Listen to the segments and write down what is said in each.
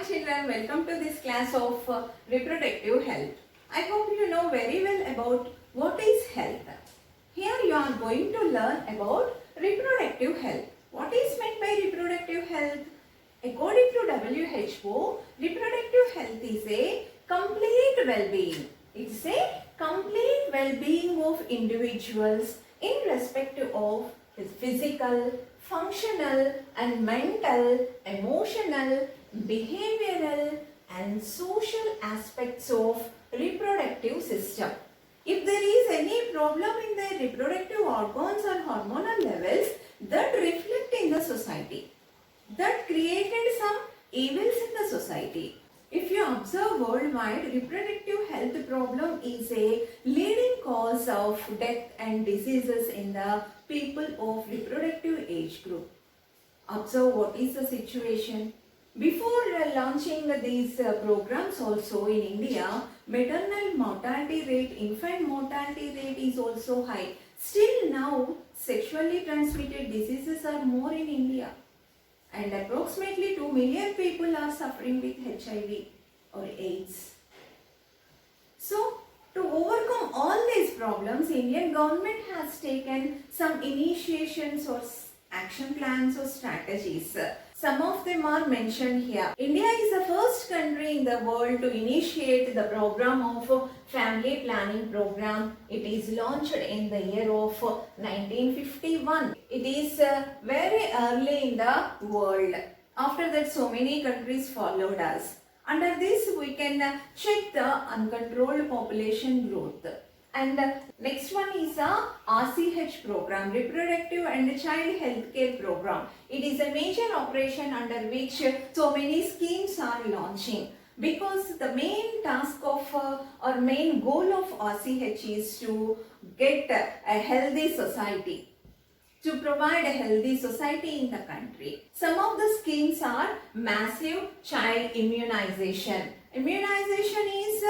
children, welcome to this class of reproductive health. I hope you know very well about what is health. Here you are going to learn about reproductive health. What is meant by reproductive health? According to WHO, reproductive health is a complete well-being. It's a complete well-being of individuals in respect of his physical, functional and mental, emotional, behavioral and social aspects of reproductive system. If there is any problem in the reproductive organs or hormonal levels, that reflect in the society, that created some evils in the society. If you observe worldwide, reproductive health problem is a leading cause of death and diseases in the people of reproductive age group. Observe what is the situation. Before launching these programs also in India, maternal mortality rate, infant mortality rate is also high. Still now, sexually transmitted diseases are more in India. And approximately 2 million people are suffering with HIV or AIDS. So, to overcome all these problems, Indian government has taken some initiations or action plans or strategies. Some of them are mentioned here. India is the first country in the world to initiate the program of family planning program. It is launched in the year of 1951. It is very early in the world. After that, so many countries followed us. Under this, we can check the uncontrolled population growth. And next one is a RCH program, Reproductive and Child Healthcare Program. It is a major operation under which so many schemes are launching. Because the main task of or main goal of RCH is to get a healthy society, to provide a healthy society in the country. Some of the schemes are massive child immunization. Immunization is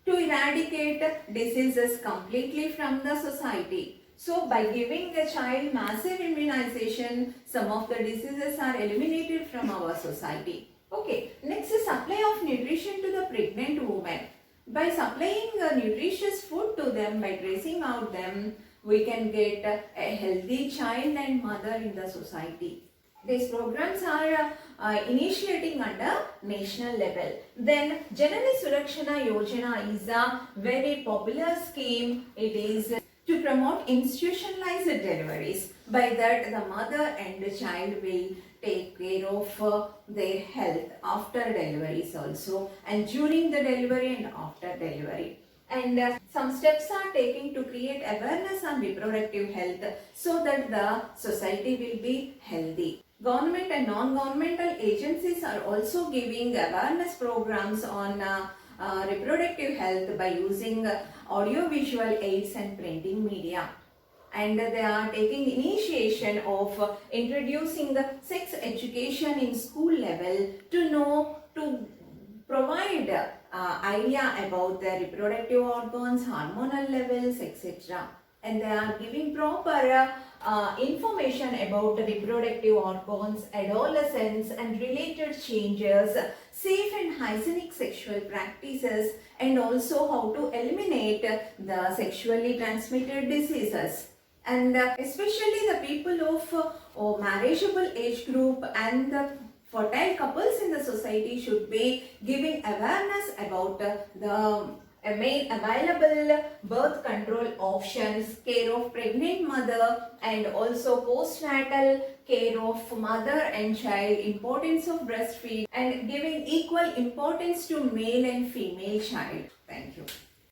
to eradicate diseases completely from the society. So by giving a child massive immunization, some of the diseases are eliminated from our society. Okay, next is supply of nutrition to the pregnant woman. By supplying nutritious food to them, by tracing out them, we can get a healthy child and mother in the society. These programs are initiating under national level. Then Janani Surakshana Yojana is a very popular scheme. It is to promote institutionalized deliveries. By that, the mother and the child will take care of their health after deliveries also, and during the delivery and after delivery. And some steps are taken to create awareness on reproductive health so that the society will be healthy. Government and non-governmental agencies are also giving awareness programs on reproductive health by using audio-visual aids and printing media. And they are taking initiation of introducing sex education in school level to provide idea about the reproductive organs, hormonal levels, etc. And they are giving proper information about the reproductive organs, adolescence and related changes, safe and hygienic sexual practices, and also how to eliminate the sexually transmitted diseases. And especially the people of marriageable age group and the fertile couples in the society should be giving awareness about the main available birth control options, care of pregnant mother, and also postnatal care of mother and child, importance of breastfeed, and giving equal importance to male and female child. Thank you.